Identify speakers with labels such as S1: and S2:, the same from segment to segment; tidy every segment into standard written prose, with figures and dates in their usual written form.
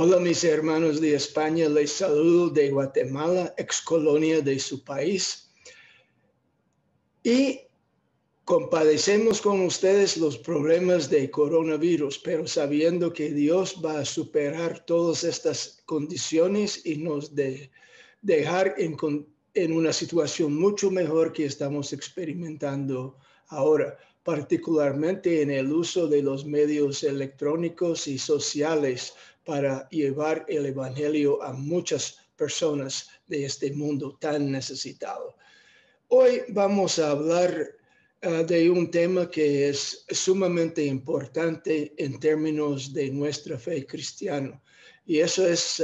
S1: Hola mis hermanos de España, les saludo de Guatemala, ex colonia de su país. Y compadecemos con ustedes los problemas de coronavirus, pero sabiendo que Dios va a superar todas estas condiciones y nos dejar en una situación mucho mejor que estamos experimentando ahora, particularmente en el uso de los medios electrónicos y sociales para llevar el evangelio a muchas personas de este mundo tan necesitado. Hoy vamos a hablar de un tema que es sumamente importante en términos de nuestra fe cristiana, y eso es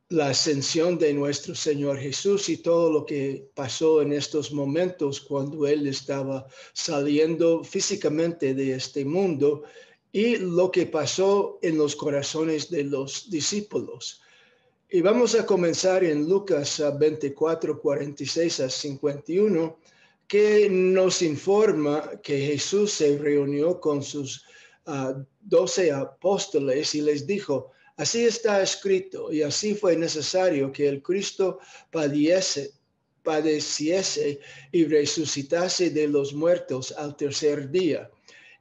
S1: la ascensión de nuestro Señor Jesús y todo lo que pasó en estos momentos cuando Él estaba saliendo físicamente de este mundo y lo que pasó en los corazones de los discípulos. Y vamos a comenzar en Lucas 24, 46 a 51, que nos informa que Jesús se reunió con sus 12 apóstoles y les dijo: así está escrito, y así fue necesario que el Cristo padeciese y resucitase de los muertos al tercer día,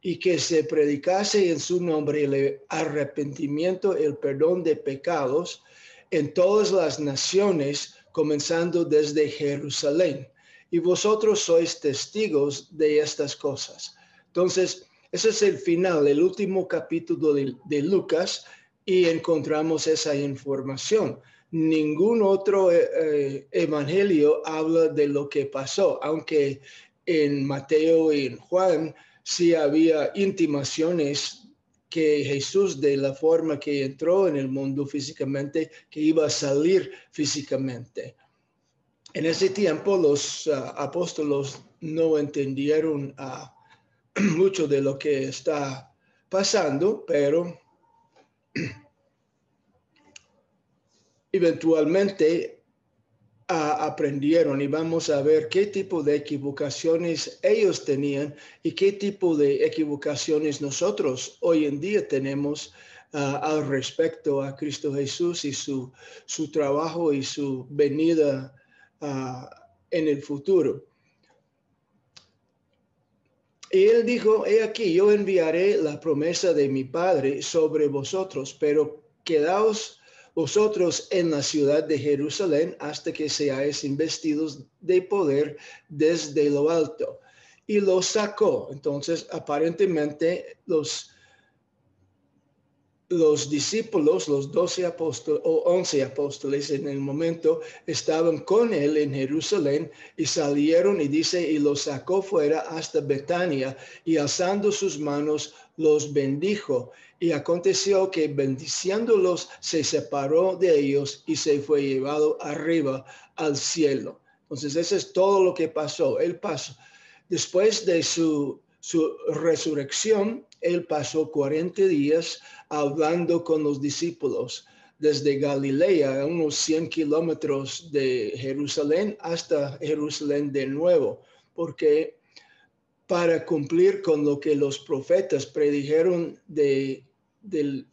S1: y que se predicase en su nombre el arrepentimiento, el perdón de pecados, en todas las naciones, comenzando desde Jerusalén. Y vosotros sois testigos de estas cosas. Entonces, ese es el final, el último capítulo de Lucas, y encontramos esa información. Ningún otro evangelio habla de lo que pasó, aunque en Mateo y en Juan sí había intimaciones que Jesús, de la forma que entró en el mundo físicamente, que iba a salir físicamente. En ese tiempo los apóstoles no entendieron mucho de lo que está pasando, pero eventualmente aprendieron, y vamos a ver qué tipo de equivocaciones ellos tenían y qué tipo de equivocaciones nosotros hoy en día tenemos al respecto a Cristo Jesús y su trabajo y su venida en el futuro. Y él dijo: he aquí, yo enviaré la promesa de mi Padre sobre vosotros, pero quedaos vosotros en la ciudad de Jerusalén hasta que seáis investidos de poder desde lo alto. Y los sacó. Entonces, aparentemente, los discípulos, los 12 apóstoles o 11 apóstoles en el momento, estaban con él en Jerusalén y salieron, y dice, y los sacó fuera hasta Betania, y alzando sus manos los bendijo. Y aconteció que bendiciéndolos se separó de ellos y se fue llevado arriba al cielo. Entonces, eso es todo lo que pasó. Él pasó después de su resurrección. Él pasó 40 días hablando con los discípulos desde Galilea, a unos 100 kilómetros de Jerusalén, hasta Jerusalén de nuevo, porque para cumplir con lo que los profetas predijeron del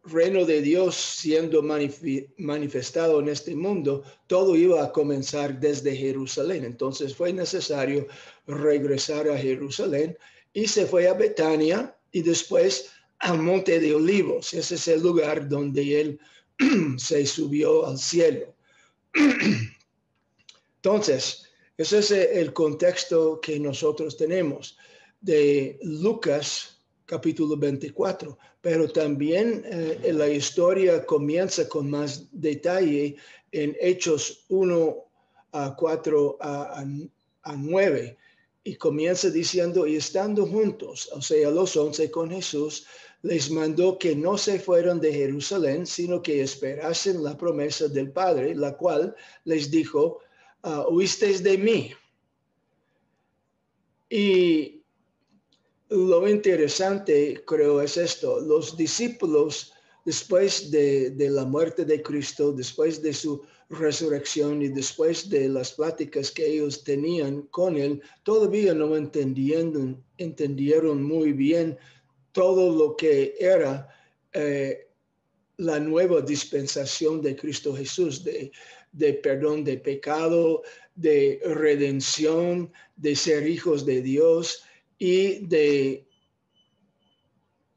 S1: reino de Dios siendo manifestado en este mundo, todo iba a comenzar desde Jerusalén. Entonces fue necesario regresar a Jerusalén y se fue a Betania y después al Monte de Olivos. Ese es el lugar donde él se subió al cielo. Entonces, ese es el contexto que nosotros tenemos de Lucas capítulo 24, pero también la historia comienza con más detalle en Hechos 1, 4 a 9, y comienza diciendo: y estando juntos, o sea, los 11 con Jesús, les mandó que no se fueran de Jerusalén, sino que esperasen la promesa del Padre, la cual les dijo: oísteis de mí. Y lo interesante, creo, es esto: los discípulos, después de la muerte de Cristo, después de su resurrección y después de las pláticas que ellos tenían con él, todavía no entendieron muy bien todo lo que era la nueva dispensación de Cristo Jesús, de perdón de pecado, de redención, de ser hijos de Dios y de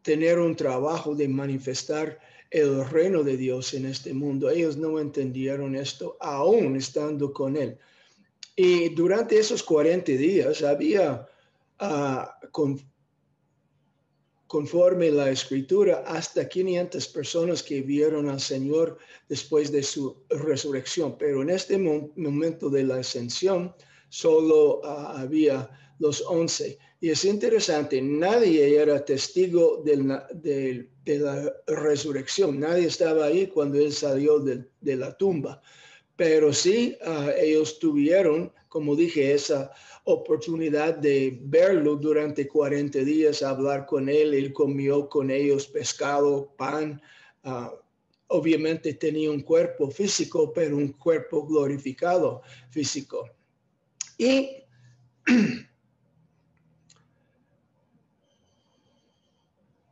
S1: tener un trabajo de manifestar el reino de Dios en este mundo. Ellos no entendieron esto aún estando con Él. Y durante esos 40 días había, conforme la Escritura, hasta 500 personas que vieron al Señor después de su resurrección. Pero en este momento de la ascensión solo había los 11. Y es interesante, nadie era testigo de la resurrección. Nadie estaba ahí cuando Él salió de la tumba. Pero sí, ellos tuvieron, como dije, esa oportunidad de verlo durante 40 días, hablar con Él. Él comió con ellos pescado, pan. Obviamente tenía un cuerpo físico, pero un cuerpo glorificado físico. Y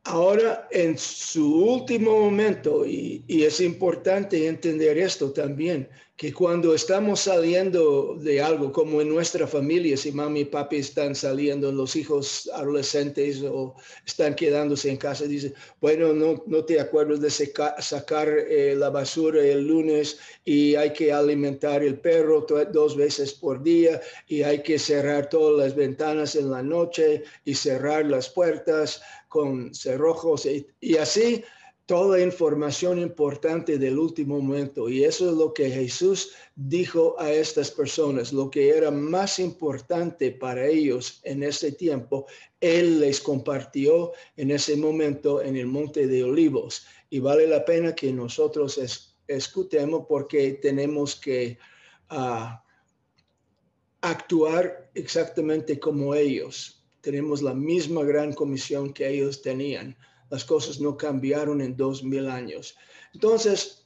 S1: ahora, en su último momento, y es importante entender esto también, que cuando estamos saliendo de algo, como en nuestra familia, si mami y papi están saliendo, los hijos adolescentes o están quedándose en casa, dicen, bueno, no te acuerdas de sacar la basura el lunes y hay que alimentar el perro 2 veces por día y hay que cerrar todas las ventanas en la noche y cerrar las puertas con cerrojos y así toda información importante del último momento. Y eso es lo que Jesús dijo a estas personas, lo que era más importante para ellos en ese tiempo, Él les compartió en ese momento en el Monte de Olivos. Y vale la pena que nosotros escuchemos porque tenemos que actuar exactamente como ellos. Tenemos la misma gran comisión que ellos tenían. Las cosas no cambiaron en 2000 años. Entonces,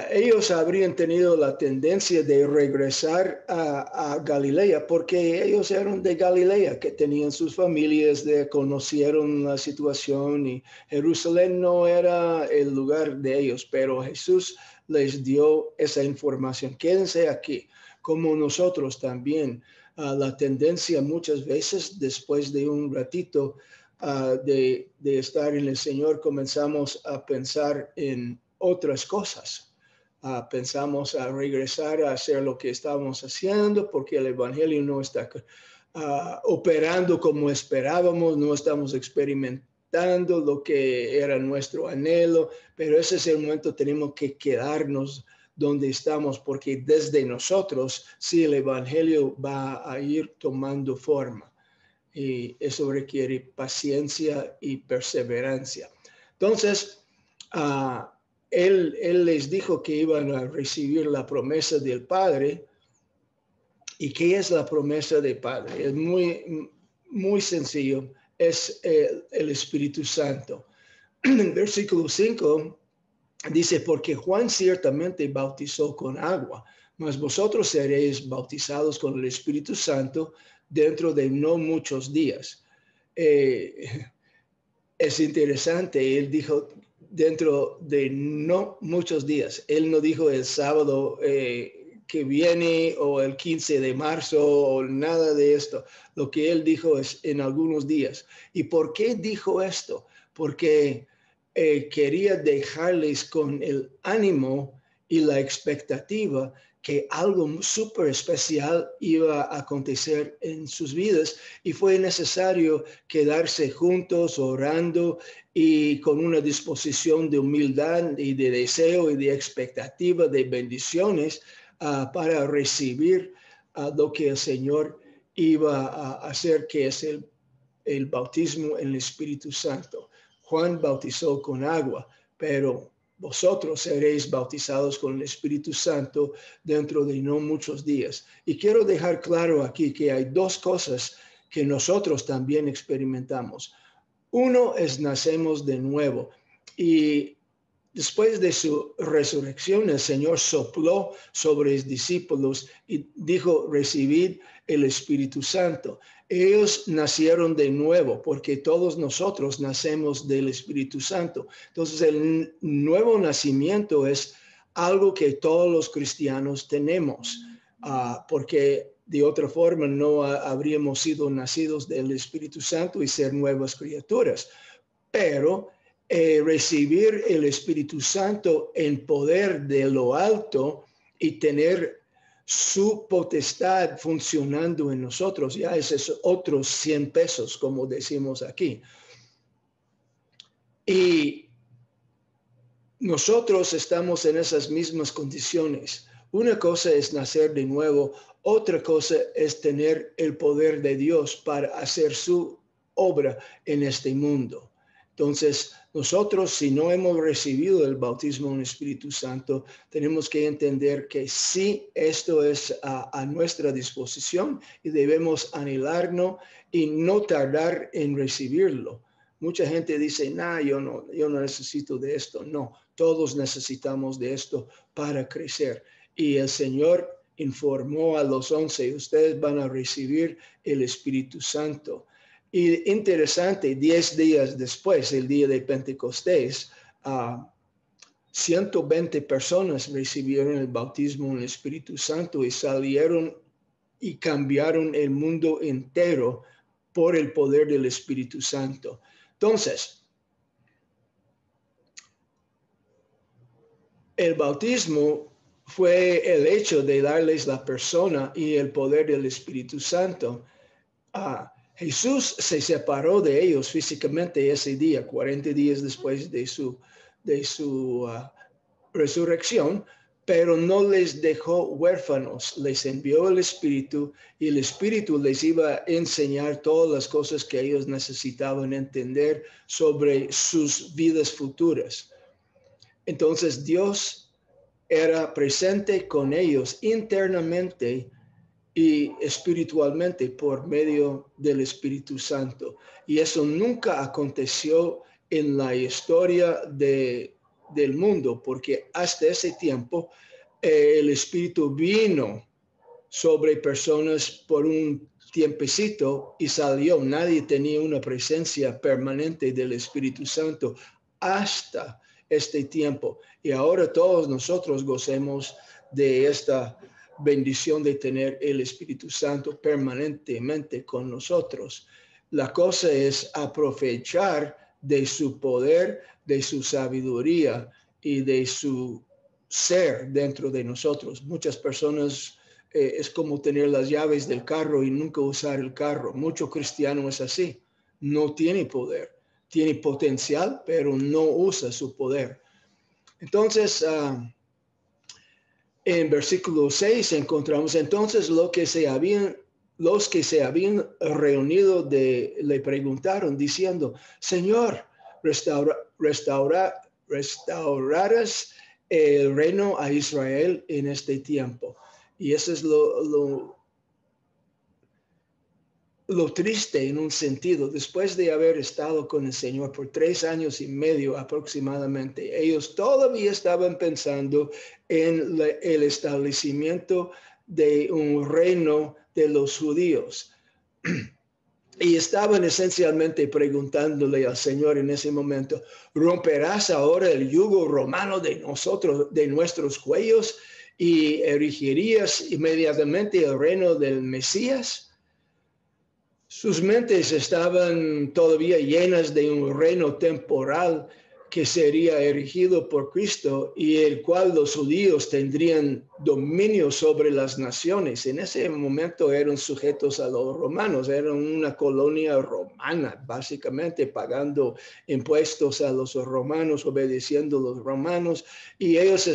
S1: ellos habrían tenido la tendencia de regresar a Galilea porque ellos eran de Galilea, que tenían sus familias, conocieron la situación y Jerusalén no era el lugar de ellos, pero Jesús les dio esa información. Quédense aquí, como nosotros también. La tendencia muchas veces después de un ratito de estar en el Señor, comenzamos a pensar en otras cosas. Pensamos a regresar a hacer lo que estábamos haciendo porque el Evangelio no está operando como esperábamos, no estamos experimentando lo que era nuestro anhelo, pero ese es el momento, tenemos que quedarnos donde estamos porque desde nosotros sí el Evangelio va a ir tomando forma. Y eso requiere paciencia y perseverancia. Entonces, él les dijo que iban a recibir la promesa del Padre. ¿Y qué es la promesa del Padre? Es muy, muy sencillo. Es el Espíritu Santo. En versículo 5 dice, porque Juan ciertamente bautizó con agua, mas vosotros seréis bautizados con el Espíritu Santo dentro de no muchos días. Es interesante, él dijo dentro de no muchos días. Él no dijo el sábado que viene o el 15 de marzo o nada de esto. Lo que él dijo es en algunos días. ¿Y por qué dijo esto? Porque quería dejarles con el ánimo y la expectativa que algo súper especial iba a acontecer en sus vidas y fue necesario quedarse juntos orando y con una disposición de humildad y de deseo y de expectativa de bendiciones para recibir lo que el Señor iba a hacer, que es el bautismo en el Espíritu Santo. Juan bautizó con agua, pero vosotros seréis bautizados con el Espíritu Santo dentro de no muchos días. Y quiero dejar claro aquí que hay 2 cosas que nosotros también experimentamos. Uno es nacemos de nuevo. Y después de su resurrección, el Señor sopló sobre los discípulos y dijo, recibid el Espíritu Santo. Ellos nacieron de nuevo, porque todos nosotros nacemos del Espíritu Santo. Entonces, el nuevo nacimiento es algo que todos los cristianos tenemos, porque de otra forma no habríamos sido nacidos del Espíritu Santo y ser nuevas criaturas. Pero recibir el Espíritu Santo en poder de lo alto y tener su potestad funcionando en nosotros, ya es otros 100 pesos, como decimos aquí. Y nosotros estamos en esas mismas condiciones. Una cosa es nacer de nuevo, otra cosa es tener el poder de Dios para hacer su obra en este mundo. Entonces, nosotros, si no hemos recibido el bautismo en el Espíritu Santo, tenemos que entender que sí, esto es a nuestra disposición y debemos anhelarlo y no tardar en recibirlo. Mucha gente dice, yo no necesito de esto. No, todos necesitamos de esto para crecer. Y el Señor informó a los 11, ustedes van a recibir el Espíritu Santo. Y interesante, 10 días después, el día de Pentecostés, 120 personas recibieron el bautismo en el Espíritu Santo y salieron y cambiaron el mundo entero por el poder del Espíritu Santo. Entonces, el bautismo fue el hecho de darles la persona y el poder del Espíritu Santo. Jesús se separó de ellos físicamente ese día, 40 días después de su resurrección, pero no les dejó huérfanos, les envió el Espíritu y el Espíritu les iba a enseñar todas las cosas que ellos necesitaban entender sobre sus vidas futuras. Entonces Dios era presente con ellos internamente y espiritualmente por medio del Espíritu Santo. Y eso nunca aconteció en la historia del mundo, porque hasta ese tiempo el Espíritu vino sobre personas por un tiempecito y salió. Nadie tenía una presencia permanente del Espíritu Santo hasta este tiempo. Y ahora todos nosotros gocemos de esta bendición de tener el Espíritu Santo permanentemente con nosotros. La cosa es aprovechar de su poder, de su sabiduría y de su ser dentro de nosotros. Muchas personas es como tener las llaves del carro y nunca usar el carro. Mucho cristiano es así. No tiene poder. Tiene potencial, pero no usa su poder. Entonces, en versículo 6 encontramos entonces los que se habían reunido le preguntaron diciendo, Señor, restaurarás el reino a Israel en este tiempo. Y eso es lo triste en un sentido. Después de haber estado con el Señor por 3 años y medio aproximadamente, ellos todavía estaban pensando en el establecimiento de un reino de los judíos. Y estaban esencialmente preguntándole al Señor en ese momento, ¿romperás ahora el yugo romano de nosotros, de nuestros cuellos, y erigirías inmediatamente el reino del Mesías? Sus mentes estaban todavía llenas de un reino temporal que sería erigido por Cristo y el cual los judíos tendrían dominio sobre las naciones. En ese momento eran sujetos a los romanos, eran una colonia romana, básicamente pagando impuestos a los romanos, obedeciendo a los romanos, y ellos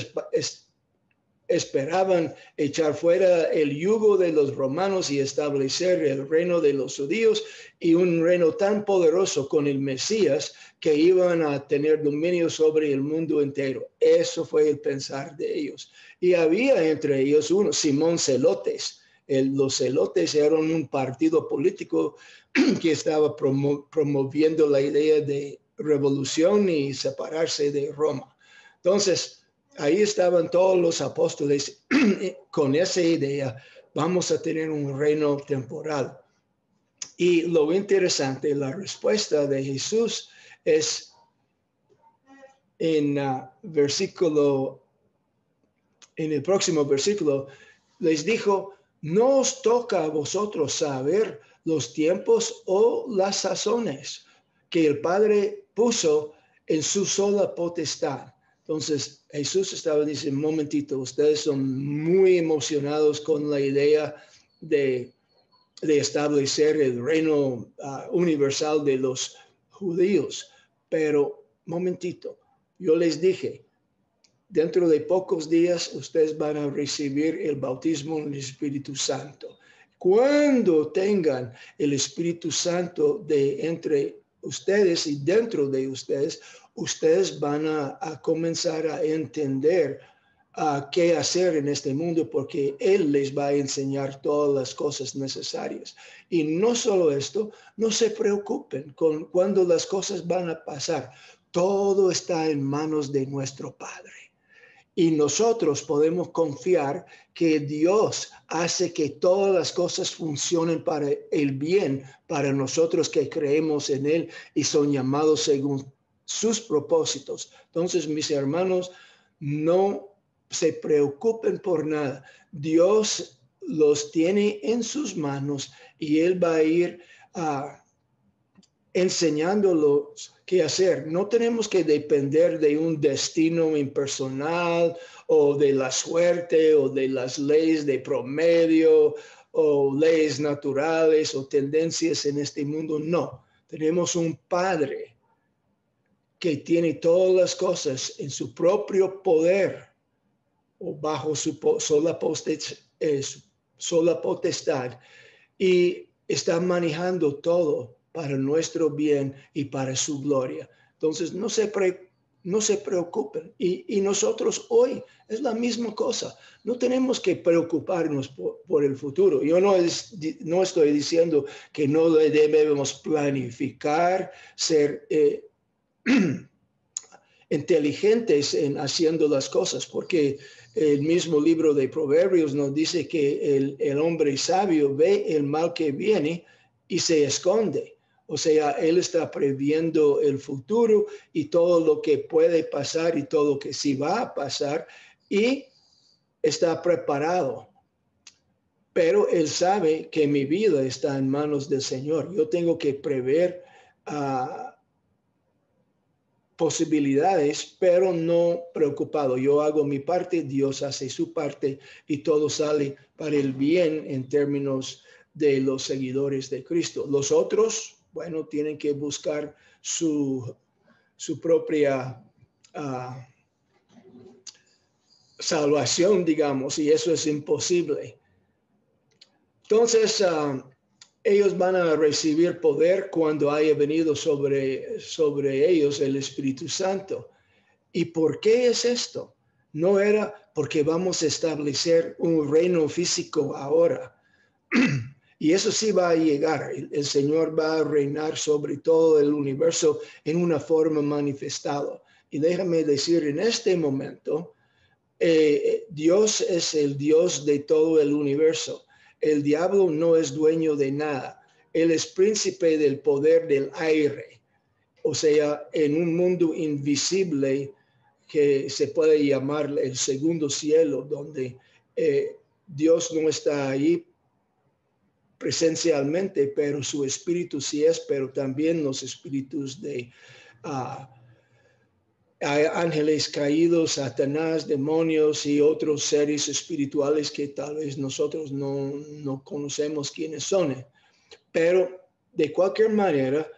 S1: esperaban echar fuera el yugo de los romanos y establecer el reino de los judíos y un reino tan poderoso con el Mesías que iban a tener dominio sobre el mundo entero. Eso fue el pensar de ellos. Y había entre ellos uno, Simón Zelotes. Los Zelotes eran un partido político que estaba promoviendo la idea de revolución y separarse de Roma. Entonces, ahí estaban todos los apóstoles con esa idea, vamos a tener un reino temporal. Y lo interesante, la respuesta de Jesús es en el próximo versículo, les dijo, no os toca a vosotros saber los tiempos o las sazones que el Padre puso en su sola potestad. Entonces Jesús estaba diciendo, momentito, ustedes son muy emocionados con la idea de establecer el reino universal de los judíos, pero momentito, yo les dije, dentro de pocos días ustedes van a recibir el bautismo en el Espíritu Santo. Cuando tengan el Espíritu Santo de entre ustedes y dentro de ustedes, ustedes van a comenzar a entender qué hacer en este mundo, porque Él les va a enseñar todas las cosas necesarias. Y no solo esto, no se preocupen con cuando las cosas van a pasar. Todo está en manos de nuestro Padre. Y nosotros podemos confiar que Dios hace que todas las cosas funcionen para el bien, para nosotros que creemos en Él y son llamados según sus propósitos. Entonces, mis hermanos, no se preocupen por nada. Dios los tiene en sus manos y Él va a ir enseñándolos qué hacer. No tenemos que depender de un destino impersonal o de la suerte o de las leyes de promedio o leyes naturales o tendencias en este mundo. No, tenemos un Padre que tiene todas las cosas en su propio poder o bajo su sola potestad y está manejando todo para nuestro bien y para su gloria. Entonces, no se preocupen. Y nosotros hoy es la misma cosa. No tenemos que preocuparnos por el futuro. Yo no estoy diciendo que no debemos planificar, ser inteligentes en haciendo las cosas, porque el mismo libro de Proverbios nos dice que el hombre sabio ve el mal que viene y se esconde. O sea, él está previendo el futuro y todo lo que puede pasar y todo lo que sí va a pasar y está preparado. Pero él sabe que mi vida está en manos del Señor. Yo tengo que prever posibilidades, pero no preocupado. Yo hago mi parte, Dios hace su parte y todo sale para el bien en términos de los seguidores de Cristo. Los otros, bueno, tienen que buscar su propia salvación, digamos, y eso es imposible. Entonces, ellos van a recibir poder cuando haya venido sobre ellos el Espíritu Santo. ¿Y por qué es esto? No era porque vamos a establecer un reino físico ahora. Y eso sí va a llegar. El Señor va a reinar sobre todo el universo en una forma manifestada. Y déjame decir, en este momento, Dios es el Dios de todo el universo. El diablo no es dueño de nada. Él es príncipe del poder del aire. O sea, en un mundo invisible que se puede llamar el segundo cielo, donde Dios no está ahí presencialmente, pero su espíritu sí es, pero también los espíritus de ángeles caídos, Satanás, demonios y otros seres espirituales que tal vez nosotros no conocemos quiénes son. Pero de cualquier manera,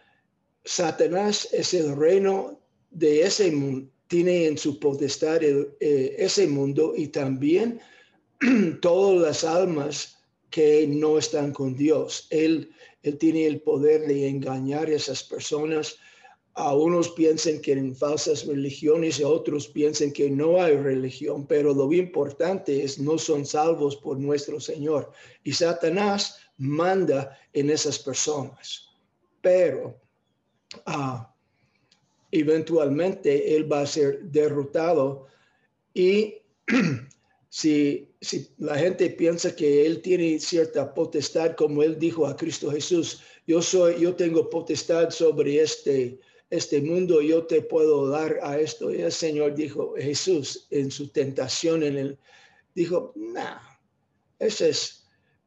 S1: Satanás es el reino de ese mundo, tiene en su potestad ese mundo y también todas las almas que no están con Dios. Él tiene el poder de engañar a esas personas. A unos piensan que en falsas religiones y a otros piensan que no hay religión, pero lo importante es no son salvos por nuestro Señor. Y Satanás manda en esas personas. Pero eventualmente él va a ser derrotado. Y si la gente piensa que él tiene cierta potestad, como él dijo a Cristo Jesús, yo tengo potestad sobre este mundo, yo te puedo dar a esto. Y el Señor dijo, Jesús, en su tentación, dijo, no, eso es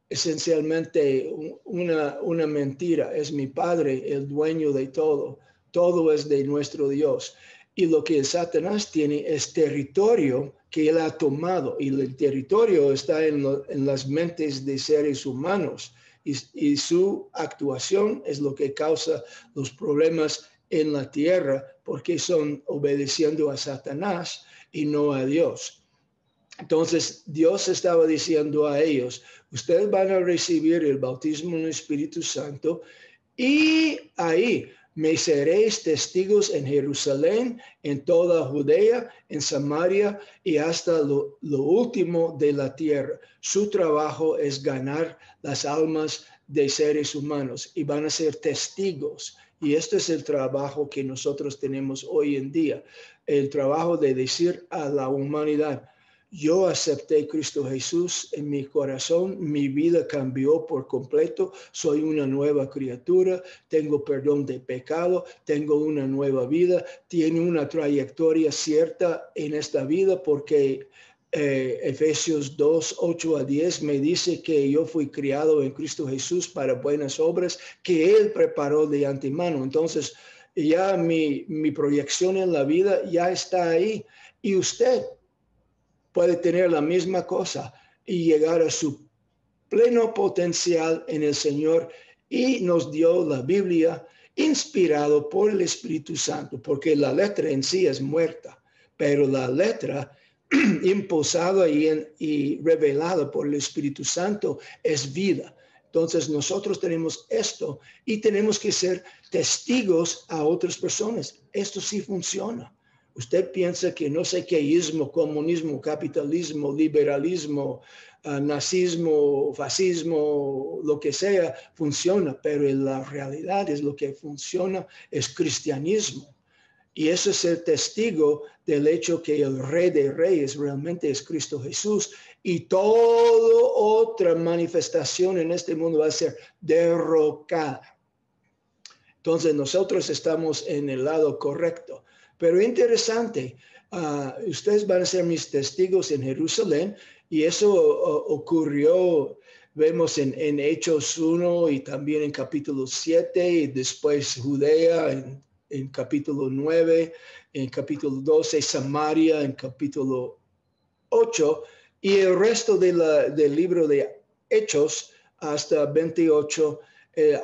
S1: esencialmente una mentira. Es mi Padre el dueño de todo. Todo es de nuestro Dios. Y lo que Satanás tiene es territorio que él ha tomado. Y el territorio está en las mentes de seres humanos. Y su actuación es lo que causa los problemas en la tierra, porque son obedeciendo a Satanás y no a Dios. Entonces Dios estaba diciendo a ellos, ustedes van a recibir el bautismo en el Espíritu Santo y ahí me seréis testigos en Jerusalén, en toda Judea, en Samaria y hasta lo último de la tierra. Su trabajo es ganar las almas de seres humanos y van a ser testigos. Y este es el trabajo que nosotros tenemos hoy en día, el trabajo de decir a la humanidad, yo acepté a Cristo Jesús en mi corazón, mi vida cambió por completo, soy una nueva criatura, tengo perdón de pecado, tengo una nueva vida, tiene una trayectoria cierta en esta vida porque Efesios 2, 8 a 10 me dice que yo fui criado en Cristo Jesús para buenas obras que Él preparó de antemano. Entonces ya mi proyección en la vida ya está ahí y usted puede tener la misma cosa y llegar a su pleno potencial en el Señor. Y nos dio la Biblia inspirado por el Espíritu Santo, porque la letra en sí es muerta, pero la letra impulsada y revelada por el Espíritu Santo es vida. Entonces nosotros tenemos esto y tenemos que ser testigos a otras personas. Esto sí funciona. Usted piensa que no sé qué ismo, comunismo, capitalismo, liberalismo, nazismo, fascismo, lo que sea, funciona, pero en la realidad es lo que funciona, es cristianismo. Y eso es el testigo del hecho que el Rey de Reyes realmente es Cristo Jesús y toda otra manifestación en este mundo va a ser derrocada. Entonces nosotros estamos en el lado correcto. Pero interesante, ustedes van a ser mis testigos en Jerusalén y eso ocurrió, vemos en Hechos 1 y también en capítulo 7 y después Judea en capítulo 9, en capítulo 12, Samaria en capítulo 8 y el resto del libro de Hechos hasta 28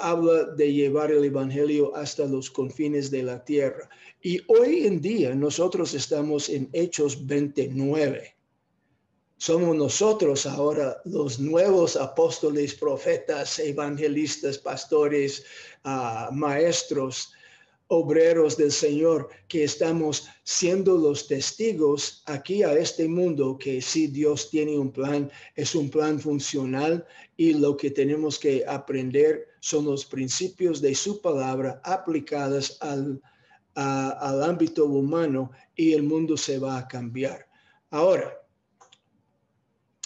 S1: habla de llevar el evangelio hasta los confines de la tierra. Y hoy en día nosotros estamos en Hechos 29. Somos nosotros ahora los nuevos apóstoles, profetas, evangelistas, pastores, maestros, obreros del Señor, que estamos siendo los testigos aquí a este mundo que sí Dios tiene un plan, es un plan funcional y lo que tenemos que aprender son los principios de su palabra aplicadas al ámbito humano y el mundo se va a cambiar. Ahora,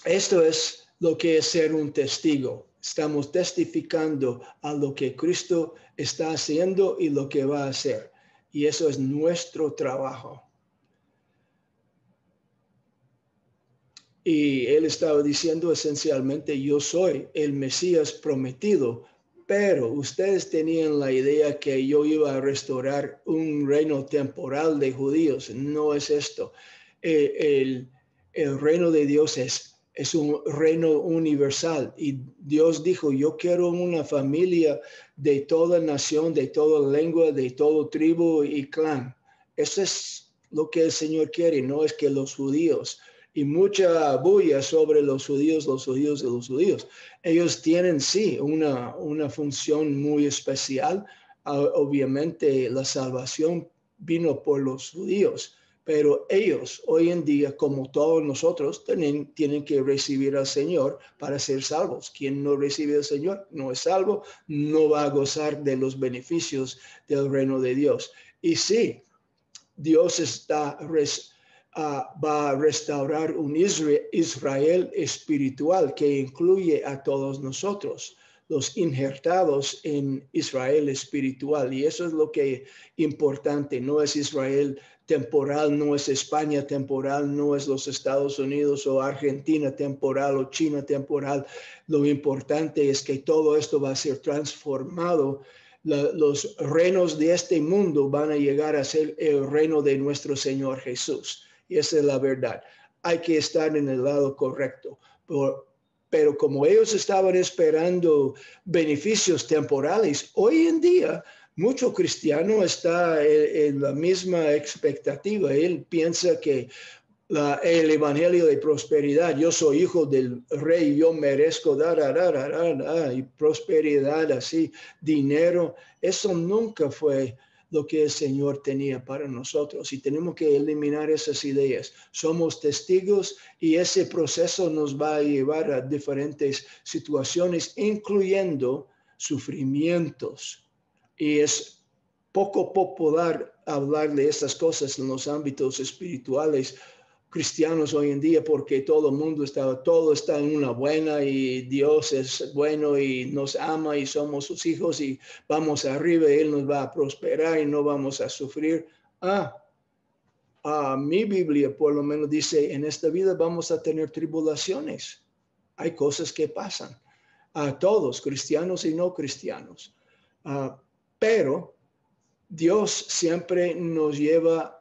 S1: esto es lo que es ser un testigo. Estamos testificando a lo que Cristo está haciendo y lo que va a hacer. Y eso es nuestro trabajo. Y él estaba diciendo esencialmente, yo soy el Mesías prometido, pero ustedes tenían la idea que yo iba a restaurar un reino temporal de judíos. No es esto. El reino de Dios es un reino universal y Dios dijo, yo quiero una familia de toda nación, de toda lengua, de todo tribu y clan. Eso es lo que el Señor quiere, no es que los judíos, y mucha bulla sobre los judíos. Ellos tienen sí una función muy especial. Obviamente la salvación vino por los judíos, pero ellos hoy en día, como todos nosotros, tienen que recibir al Señor para ser salvos. Quien no recibe al Señor no es salvo, no va a gozar de los beneficios del reino de Dios. Y sí, Dios va a restaurar un Israel espiritual que incluye a todos nosotros, los injertados en Israel espiritual. Y eso es lo que es importante. No es Israel temporal, no es España temporal, no es los Estados Unidos o Argentina temporal o China temporal. Lo importante es que todo esto va a ser transformado. Los reinos de este mundo van a llegar a ser el reino de nuestro Señor Jesús. Y esa es la verdad. Hay que estar en el lado correcto. Pero como ellos estaban esperando beneficios temporales, hoy en día mucho cristiano está en la misma expectativa. Él piensa que el evangelio de prosperidad, yo soy hijo del rey, yo merezco y prosperidad así, dinero, eso nunca fue lo que el Señor tenía para nosotros y tenemos que eliminar esas ideas. Somos testigos y ese proceso nos va a llevar a diferentes situaciones, incluyendo sufrimientos. Y es poco popular hablar de estas cosas en los ámbitos espirituales cristianos hoy en día porque todo está en una buena y Dios es bueno y nos ama y somos sus hijos y vamos arriba y Él nos va a prosperar y no vamos a sufrir. Mi Biblia por lo menos dice, en esta vida vamos a tener tribulaciones. Hay cosas que pasan a todos, cristianos y no cristianos. Pero Dios siempre nos lleva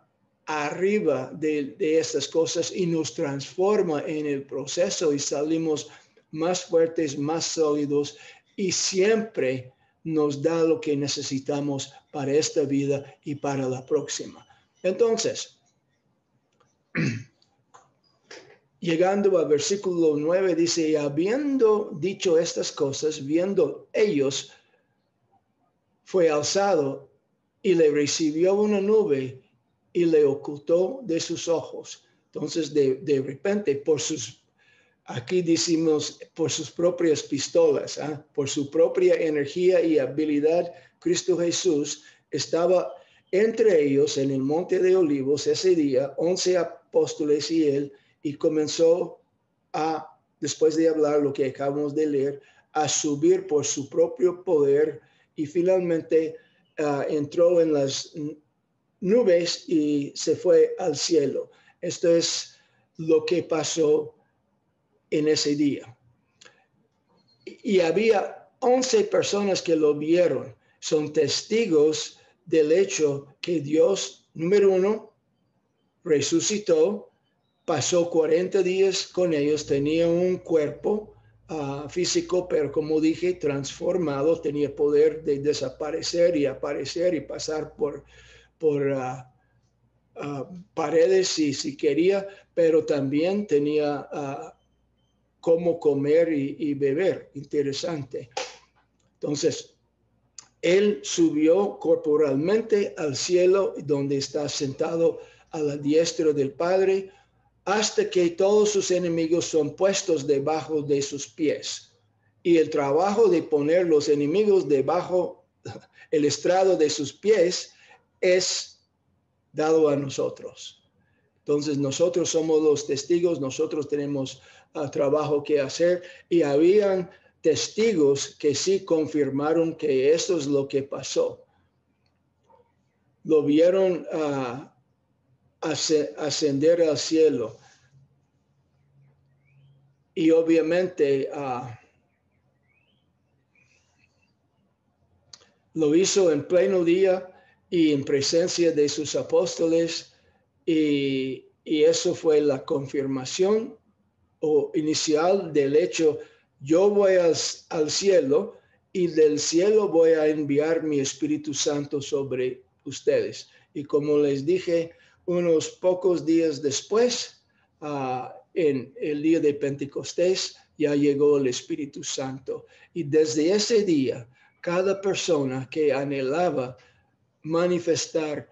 S1: arriba de estas cosas y nos transforma en el proceso y salimos más fuertes, más sólidos y siempre nos da lo que necesitamos para esta vida y para la próxima. Entonces, llegando al versículo 9 dice, y habiendo dicho estas cosas, viendo ellos, fue alzado y le recibió una nube y le ocultó de sus ojos. Entonces, de repente, aquí decimos, por sus propias pistolas, por su propia energía y habilidad, Cristo Jesús estaba entre ellos en el Monte de Olivos ese día, 11 apóstoles y él, y comenzó después de hablar lo que acabamos de leer, a subir por su propio poder y finalmente entró en las nubes y se fue al cielo. Esto es lo que pasó en ese día. Y había 11 personas que lo vieron. Son testigos del hecho que Dios, número uno, resucitó, pasó 40 días con ellos, tenía un cuerpo físico, pero como dije, transformado, tenía poder de desaparecer y aparecer y pasar por paredes si quería, pero también tenía cómo comer y beber. Interesante. Entonces, él subió corporalmente al cielo, donde está sentado a la diestra del Padre, hasta que todos sus enemigos son puestos debajo de sus pies. Y el trabajo de poner los enemigos debajo el estrado de sus pies es dado a nosotros. Entonces nosotros somos los testigos, nosotros tenemos trabajo que hacer y habían testigos que sí confirmaron que esto es lo que pasó. Lo vieron ascender al cielo y obviamente lo hizo en pleno día y en presencia de sus apóstoles. Y eso fue la confirmación inicial del hecho, yo voy al cielo y del cielo voy a enviar mi Espíritu Santo sobre ustedes. Y como les dije, unos pocos días después, en el día de Pentecostés, ya llegó el Espíritu Santo. Y desde ese día, cada persona que anhelaba manifestar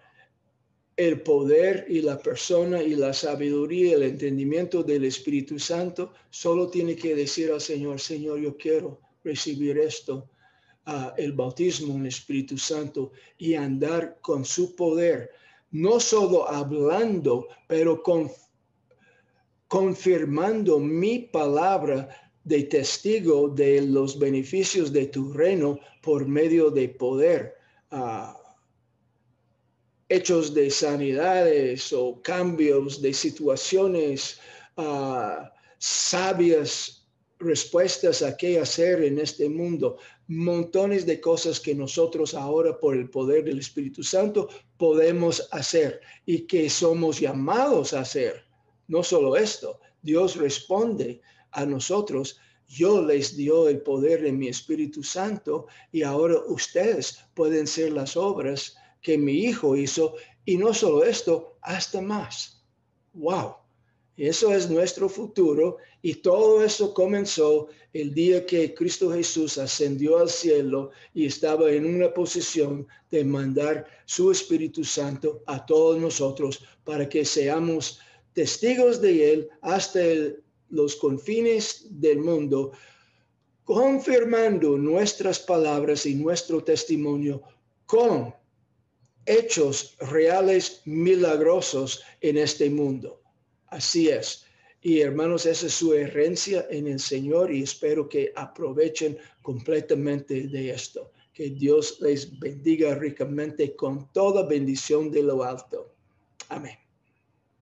S1: el poder y la persona y la sabiduría y el entendimiento del Espíritu Santo, solo tiene que decir al Señor, Señor, yo quiero recibir esto, el bautismo en el Espíritu Santo y andar con su poder. no solo hablando, pero confirmando mi palabra de testigo de los beneficios de tu reino por medio de poder. Hechos de sanidades o cambios de situaciones, sabias respuestas a qué hacer en este mundo, montones de cosas que nosotros ahora por el poder del Espíritu Santo podemos hacer y que somos llamados a hacer. No solo esto, Dios responde a nosotros. Yo les dio el poder de mi Espíritu Santo y ahora ustedes pueden hacer las obras que mi hijo hizo, y no solo esto, hasta más. ¡Wow! Eso es nuestro futuro, y todo eso comenzó el día que Cristo Jesús ascendió al cielo y estaba en una posición de mandar su Espíritu Santo a todos nosotros para que seamos testigos de Él hasta los confines del mundo, confirmando nuestras palabras y nuestro testimonio con hechos reales, milagrosos en este mundo. Así es. Y hermanos, esa es su herencia en el Señor y espero que aprovechen completamente de esto. Que Dios les bendiga ricamente con toda bendición de lo alto. Amén.